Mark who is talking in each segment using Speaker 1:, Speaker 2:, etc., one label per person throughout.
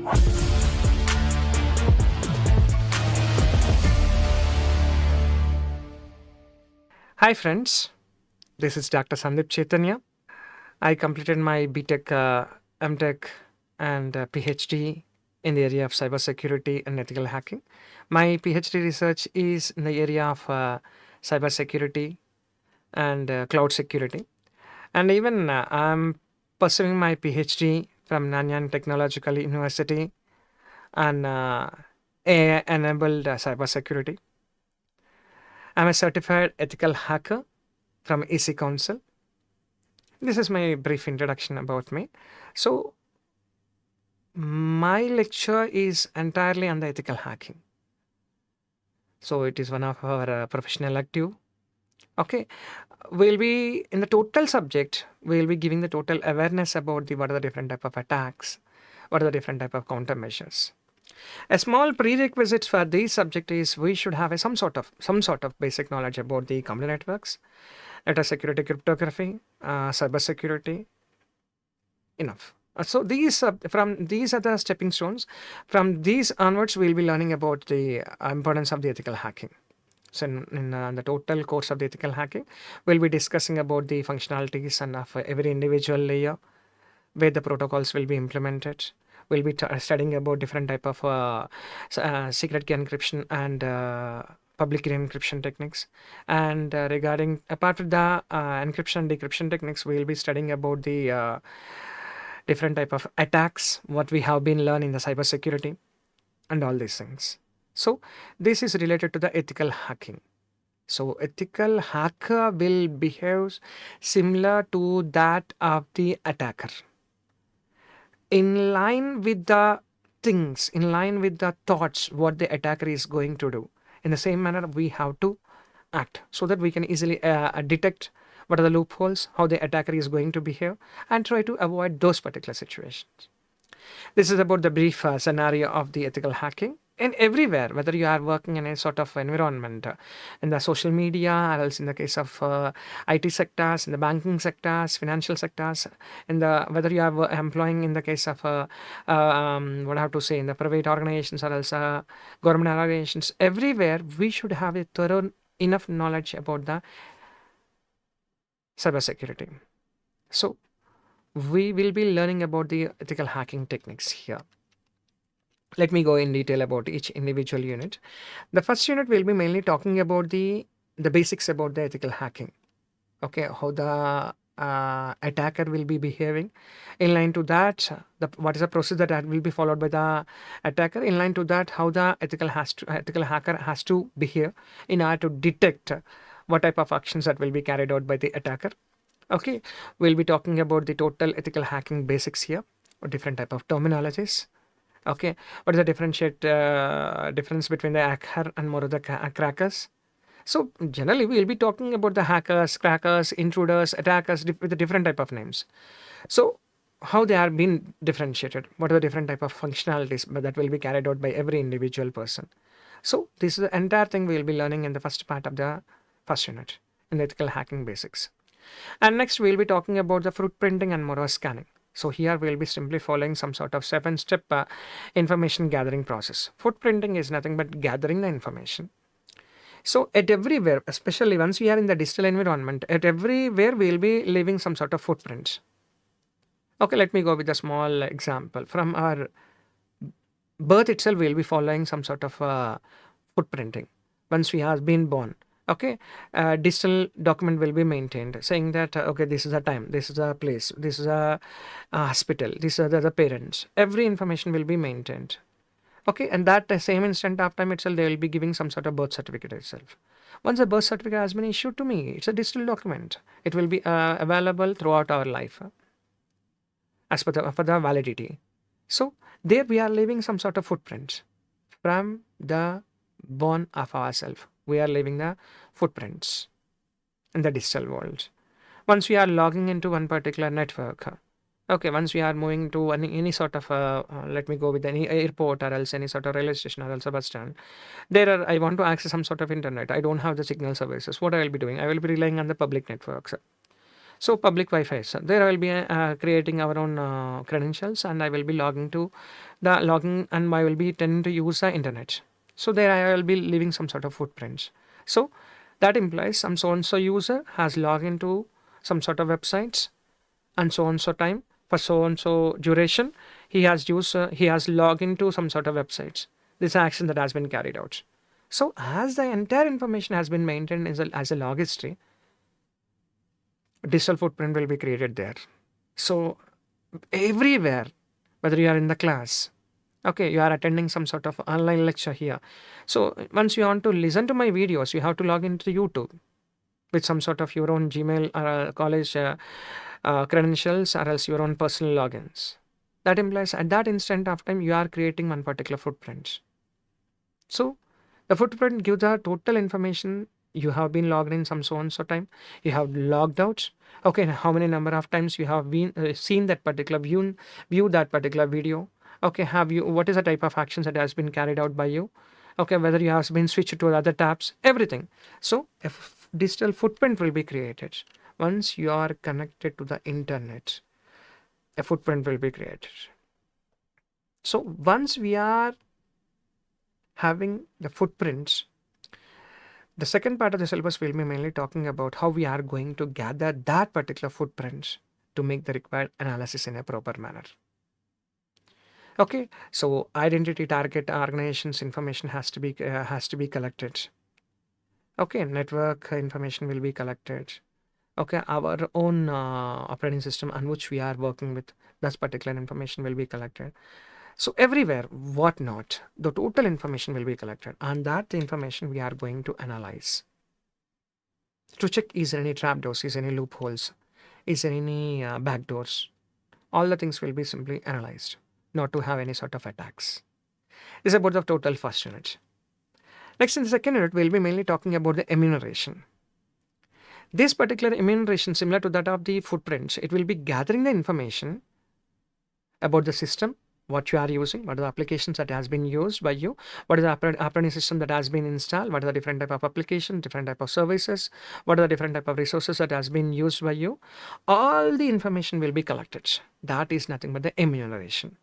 Speaker 1: Hi friends, this is Dr. Sandeep Chaitanya. I completed my BTech, MTech and PhD in the area of cybersecurity and ethical hacking. My PhD research is in the area of cybersecurity and cloud security. And even I'm pursuing my PhD from Nanyang Technological University on AI-enabled cybersecurity. I'm a certified ethical hacker from EC Council. This is my brief introduction about me. So, my lecture is entirely on the ethical hacking. So, it is one of our professional elective. Okay, we'll be in the total subject. We'll be giving the total awareness about the what are the different type of attacks, what are the different type of countermeasures. A small prerequisite for this subject is we should have some sort of basic knowledge about the computer networks, data security, cryptography, cyber security. Enough. So these from these are the stepping stones. From these onwards, we'll be learning about the importance of the ethical hacking. So in the total course of the ethical hacking, we'll be discussing about the functionalities and of every individual layer, where the protocols will be implemented. We'll be studying about different type of secret key encryption and public key encryption techniques. And regarding apart from the encryption and decryption techniques, we'll be studying about the different type of attacks, what we have been learning in the cybersecurity, and all these things. So this is related to the ethical hacking. So ethical hacker will behave similar to that of the attacker, in line with the things, in line with the thoughts, what the attacker is going to do. In the same manner, we have to act so that we can easily detect what are the loopholes, how the attacker is going to behave, and try to avoid those particular situations. This is about the brief scenario of the ethical hacking. And everywhere, whether you are working in a sort of environment, in the social media, or else in the case of IT sectors, in the banking sectors, financial sectors, in the whether you are employing in the case of what I have to say, in the private organizations or else government organizations, everywhere we should have a thorough enough knowledge about the cybersecurity. So we will be learning about the ethical hacking techniques here. Let me go in detail about each individual unit. The first unit will be mainly talking about the basics about the ethical hacking. Okay, how the attacker will be behaving. In line to that, what is the process that will be followed by the attacker. In line to that, how the ethical hacker has to behave in order to detect what type of actions that will be carried out by the attacker. Okay, we'll be talking about the total ethical hacking basics here, or different type of terminologies. Okay, what is the difference between the hacker and more of the crackers? So generally, we will be talking about the hackers, crackers, intruders, attackers with a different type of names. So how they are being differentiated? What are the different type of functionalities that will be carried out by every individual person? So this is the entire thing we will be learning in the first part of the first unit in the ethical hacking basics. And next, we'll be talking about the footprinting and motor scanning. So here we'll be simply following some sort of 7-step information gathering process. Footprinting is nothing but gathering the information. So at everywhere, especially once we are in the digital environment, at everywhere we'll be leaving some sort of footprints. Okay, let me go with a small example. From our birth itself, we'll be following some sort of footprinting. Once we have been born, okay, digital document will be maintained saying that okay, this is a time, this is a place, this is a hospital, these are the parents. Every information will be maintained. Okay, and that same instant of time itself, they will be giving some sort of birth certificate itself. Once a birth certificate has been issued to me, it's a digital document. It will be available throughout our life as per for the validity. So there we are leaving some sort of footprints from the born of ourselves. We are leaving the footprints in the digital world. Once we are logging into one particular network, okay, once we are moving to any sort of let me go with any airport or else any sort of railway station or else a bus stand, I want to access some sort of internet. I don't have the signal services. What I will be doing? I will be relying on the public networks. So public Wi-Fi. So there I will be creating our own credentials, and I will be logging to the logging, and I will be tending to use the internet. So there I will be leaving some sort of footprints. So that implies some so and so user has logged into some sort of websites and so and so time for so and so duration. He has logged into some sort of websites. This action that has been carried out. So as the entire information has been maintained as a log history, digital footprint will be created there. So everywhere, whether you are in the class, okay, you are attending some sort of online lecture here. So once you want to listen to my videos, you have to log into YouTube with some sort of your own Gmail or college credentials, or else your own personal logins. That implies at that instant of time you are creating one particular footprint. So the footprint gives the total information. You have been logged in some so and so time. You have logged out. Okay, how many number of times you have been seen that particular view that particular video. Okay, have you? What is the type of actions that has been carried out by you? Okay, whether you have been switched to other tabs, everything. So a digital footprint will be created once you are connected to the internet. A footprint will be created. So once we are having the footprints, the second part of the syllabus will be mainly talking about how we are going to gather that particular footprints to make the required analysis in a proper manner. Okay, so identity target organizations information has to be collected. Okay, network information will be collected. Okay, our own operating system on which we are working with, that particular information will be collected. So everywhere, what not, the total information will be collected, and that information we are going to analyze to check is there any trapdoors, is there any loopholes, is there any backdoors. All the things will be simply analyzed, not to have any sort of attacks. This is about the total first unit. Next, in the second unit, we'll be mainly talking about the enumeration. This particular enumeration, similar to that of the footprints, it will be gathering the information about the system, what you are using, what are the applications that has been used by you, what is the operating system that has been installed, what are the different type of applications, different type of services, what are the different type of resources that has been used by you. All the information will be collected. That is nothing but the enumeration.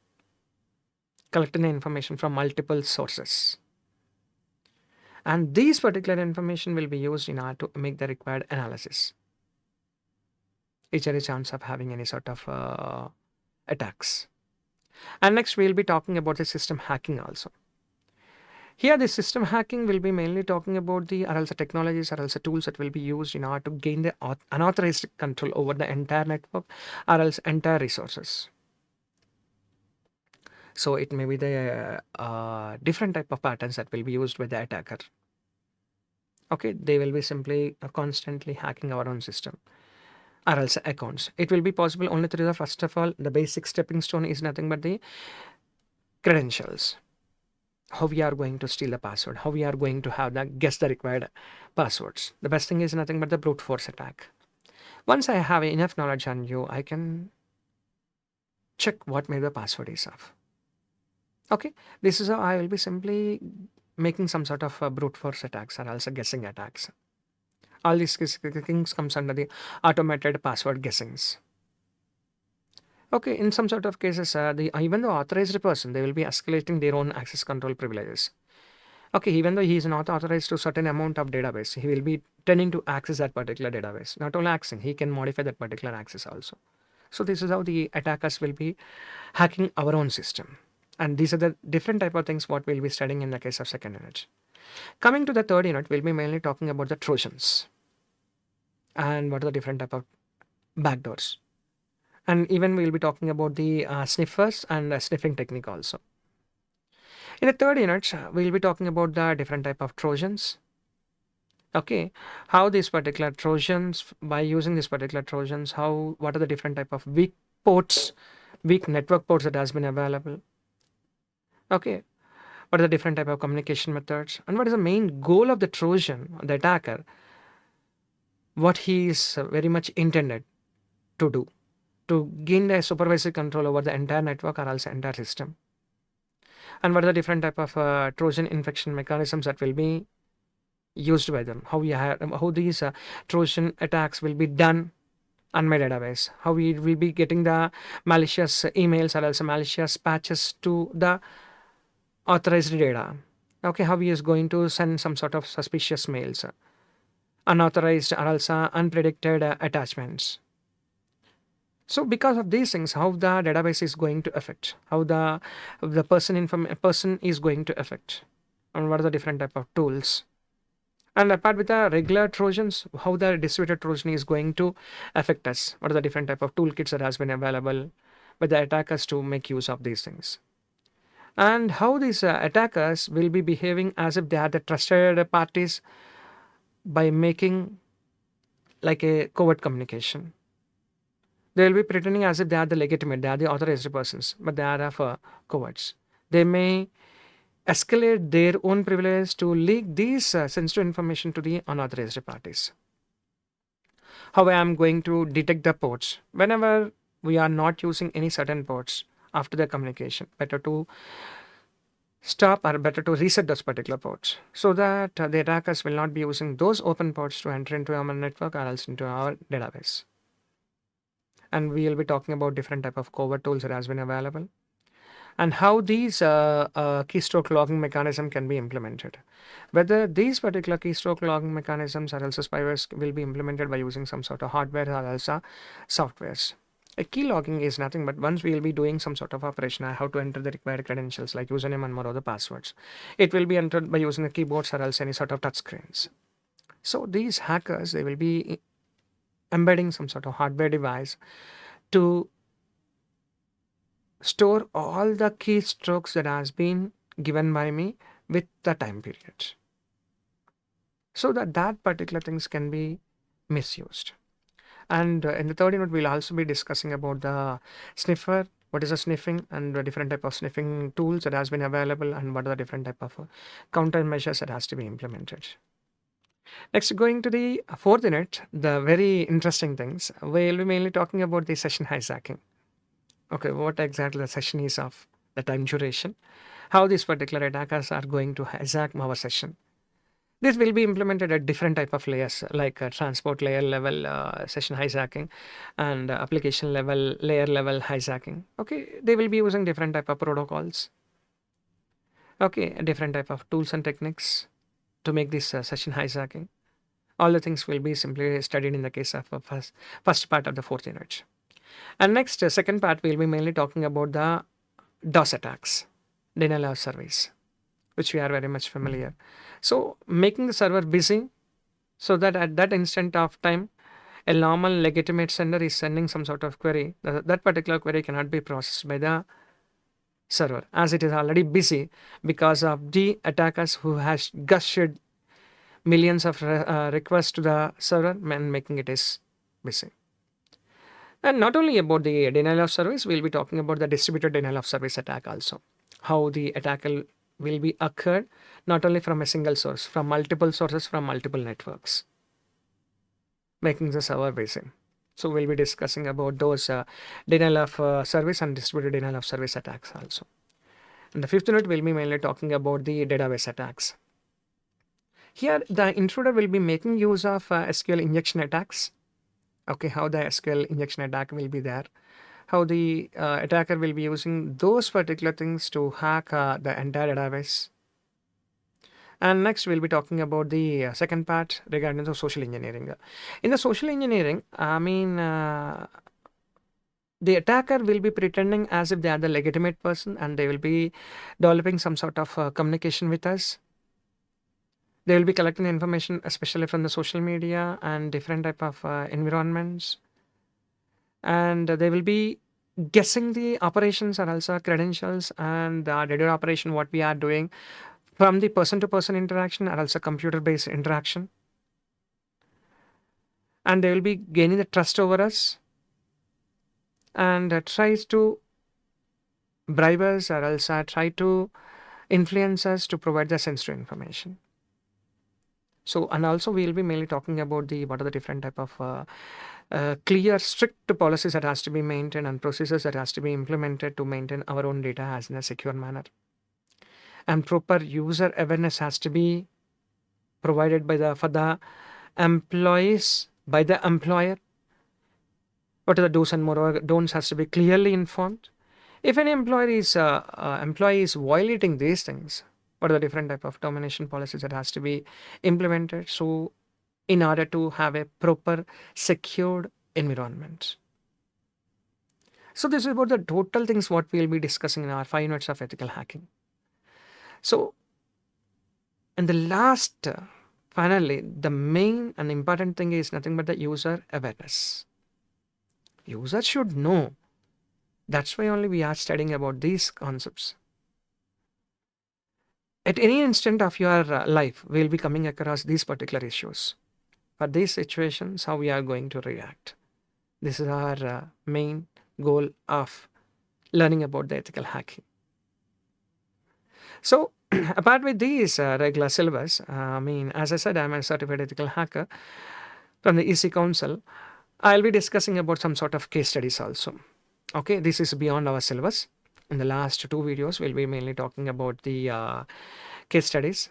Speaker 1: Collecting the information from multiple sources. And these particular information will be used in order to make the required analysis. Is there a chance of having any sort of attacks? And next we'll be talking about the system hacking also. Here the system hacking will be mainly talking about the or else the technologies or else the tools that will be used in order to gain the unauthorized control over the entire network or else entire resources. So it may be the different type of patterns that will be used by the attacker. Okay, they will be simply constantly hacking our own system or else accounts. It will be possible only through the, first of all, the basic stepping stone is nothing but the credentials. How we are going to steal the password, how we are going to have that guess the required passwords. The best thing is nothing but the brute force attack. Once I have enough knowledge on you, I can check what maybe the password is of. Okay, this is how I will be simply making some sort of brute force attacks or also guessing attacks. All these things comes under the automated password guessings. Okay, in some sort of cases, even the authorized person, they will be escalating their own access control privileges. Okay, even though he is not authorized to certain amount of database, he will be tending to access that particular database. Not only accessing, he can modify that particular access also. So this is how the attackers will be hacking our own system. And these are the different type of things what we'll be studying in the case of second unit. Coming to the third unit, we'll be mainly talking about the Trojans and what are the different type of backdoors. And even we'll be talking about the sniffers and sniffing technique also. In the third unit, we'll be talking about the different type of Trojans. Okay, how these particular Trojans, by using these particular Trojans, what are the different type of weak ports, weak network ports that has been available. Okay, what are the different type of communication methods, and what is the main goal of the Trojan, the attacker, what he is very much intended to do, to gain the supervisory control over the entire network or also entire system. And what are the different type of Trojan infection mechanisms that will be used by them, how these Trojan attacks will be done, on my database, how we will be getting the malicious emails or also malicious patches to the authorized data. Okay, how he is going to send some sort of suspicious mails, unauthorized or also unpredicted attachments. So because of these things, how the database is going to affect, how the person is going to affect, and what are the different type of tools. And apart with the regular trojans, how the distributed trojan is going to affect us, what are the different type of toolkits that has been available by the attackers to make use of these things, and how these attackers will be behaving as if they are the trusted parties by making like a covert communication. They will be pretending as if they are the legitimate, they are the authorized persons, but they are of coverts. They may escalate their own privilege to leak these sensitive information to the unauthorized parties. How I am going to detect the ports whenever we are not using any certain ports after the communication. Better to stop or better to reset those particular ports so that the attackers will not be using those open ports to enter into our network or else into our database. And we will be talking about different type of covert tools that has been available and how these keystroke logging mechanism can be implemented. Whether these particular keystroke logging mechanisms or also spywares will be implemented by using some sort of hardware or also softwares. A key logging is nothing but once we will be doing some sort of operation, I have to enter the required credentials like username and more of the passwords. It will be entered by using the keyboards or else any sort of touch screens. So these hackers, they will be embedding some sort of hardware device to store all the keystrokes that has been given by me with the time period so that that particular things can be misused. And in the third unit we'll also be discussing about the sniffer, what is a sniffing and the different type of sniffing tools that has been available and what are the different type of countermeasures that has to be implemented. Next, going to the fourth unit, the very interesting things, we'll be mainly talking about the session hijacking. Okay, what exactly the session is of, the time duration, how these particular attackers are going to hijack our session. This will be implemented at different type of layers like transport layer level session hijacking and application level layer level hijacking. Okay, they will be using different type of protocols. Okay, different type of tools and techniques to make this session hijacking. All the things will be simply studied in the case of first part of the fourth unit. And next, second part, we'll be mainly talking about the DOS attacks, denial of service, which we are very much familiar. So, making the server busy so that at that instant of time, a normal legitimate sender is sending some sort of query. That particular query cannot be processed by the server as it is already busy because of the attackers who has gushed millions of requests to the server and making it is busy. And not only about the denial of service, we'll be talking about the distributed denial of service attack also. How the attack will be occurred not only from a single source, from multiple sources, from multiple networks, making the server busy. So we'll be discussing about those denial of service and distributed denial of service attacks also. In the fifth unit, we'll be mainly talking about the database attacks. Here, the intruder will be making use of SQL injection attacks. Okay, how the SQL injection attack will be there, how the attacker will be using those particular things to hack the entire database. And next, we'll be talking about the second part regarding the social engineering. In the social engineering, I mean, the attacker will be pretending as if they are the legitimate person and they will be developing some sort of communication with us. They will be collecting information, especially from the social media and different type of environments, and they will be guessing the operations and also credentials and the data operation what we are doing from the person to person interaction and also computer based interaction, and they will be gaining the trust over us and tries to bribe us or else try to influence us to provide the sensitive information. So, and also we will be mainly talking about the what are the different type of clear, strict policies that has to be maintained and processes that has to be implemented to maintain our own data as in a secure manner. And proper user awareness has to be provided by the for the employees by the employer what are the do's and more don'ts has to be clearly informed. If any employee is violating these things, what are the different type of termination policies that has to be implemented? So, in order to have a proper secured environment. So, this is about the total things what we'll be discussing in our 5 units of ethical hacking. So, and the last, finally, the main and important thing is nothing but the user awareness. Users should know. That's why only we are studying about these concepts. At any instant of your life, we'll be coming across these particular issues. For these situations, how we are going to react. This is our main goal of learning about the ethical hacking. So, apart with these regular syllabus, as I said, I'm a certified ethical hacker from the EC Council. I'll be discussing about some sort of case studies also. Okay, this is beyond our syllabus. In the last 2 videos, we'll be mainly talking about the case studies,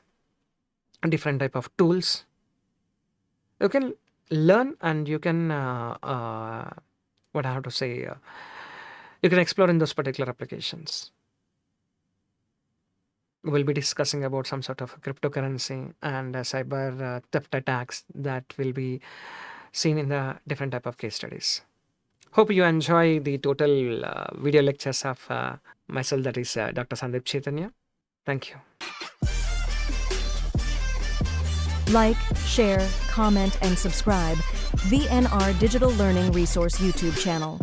Speaker 1: different type of tools. You can learn and you can, what I have to say, you can explore in those particular applications. We'll be discussing about some sort of cryptocurrency and cyber theft attacks that will be seen in the different type of case studies. Hope you enjoy the total video lectures of myself, that is Dr. Sandeep Chaitanya. Thank you.
Speaker 2: Like, share, comment, and subscribe VNR Digital Learning Resource YouTube channel.